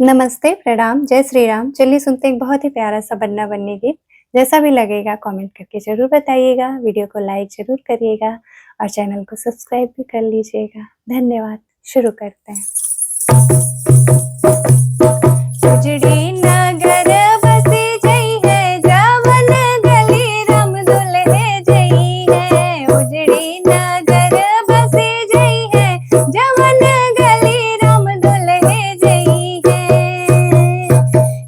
नमस्ते, प्रणाम, जय श्री राम। चलिए सुनते हैं एक बहुत ही प्यारा सा बन्ना बन्नी गीत। जैसा भी लगेगा कमेंट करके ज़रूर बताइएगा, वीडियो को लाइक ज़रूर करिएगा और चैनल को सब्सक्राइब भी कर लीजिएगा। धन्यवाद। शुरू करते हैं। उजड़ी नगर बसी जई है, जावन गली राम दुल्हे जई है। उजड़ी नगर बसी जई है, जावन गली राम दुल्हे जई है।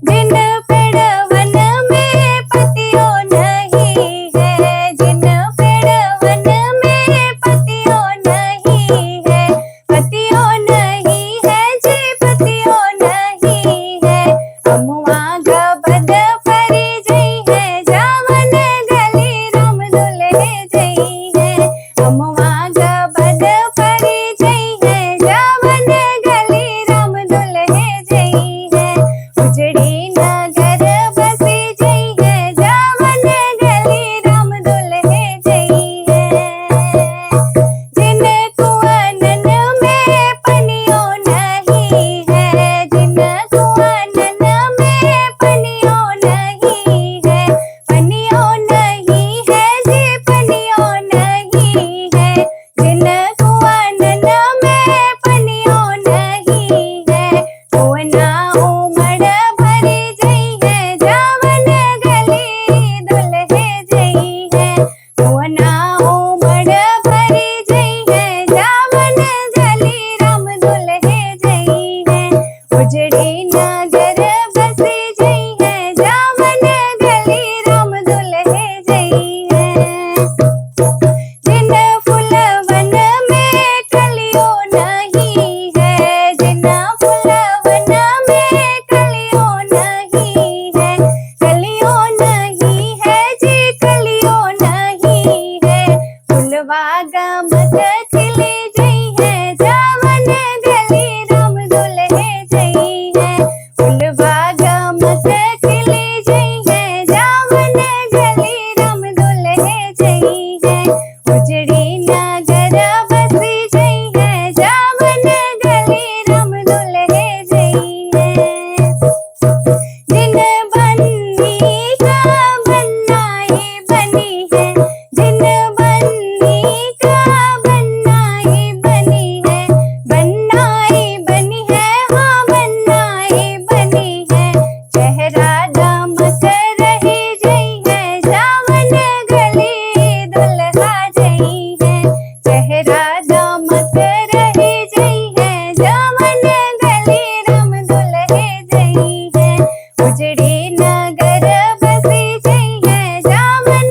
जिन पेड़वन में पतियों नहीं है, जिन पेड़वन में पतियों नहीं है, पतियों नहीं है जी, पतियों नहीं है। अमुआ गबद परी जई है, जावन गली राम दुल्हे जई है। अमुआ गबद परी जई है, जावन गली राम दुल्हे जई है। उजड़ी नगर बसी जई है, जावन गली राम दुल्हे जई है। जिन कुआनन में पनियों नहीं है, जिन कुआनन में पनियों नहीं है, पनियों नहीं है जी, पनियों नहीं है। जिन कुआनन में पनियों नहीं है, कुआना उमड़ भरी जई है, जावन गली दुल्हे जई है। कुआना उमड़ भरी जई है, जावन गली राम दुल्हे जई है। उजड़ी नगर बसी जई है, जावन गली राम दुल्हे जई है। जिन फुलवन में कलियों नहीं है, जिन फुलवन में कलियों नहीं है, कलियों नहीं है जी, कलियों नहीं है। फुलवा गमक खिली जई है, जावन गली राम दुल्हे जई है। फुलवा गमक खिली जई है, जावन गली राम दुल्हे जई है। उजड़ी नगर बसी जई है, जावन गली राम दुल्हे जई है। जिन बन्नी का बनाई बनी है, जिन बन्नी का बनाई बनी है, बनाई बनी है, हाँ बनाई बनी है। चेहरा दमक रही जई है, जावन गली दुल्हा जई है। चेहरा दमक रही जई है, जावन गली राम दुल्हे जई है। उजड़ी नगर बसी जई है, जावन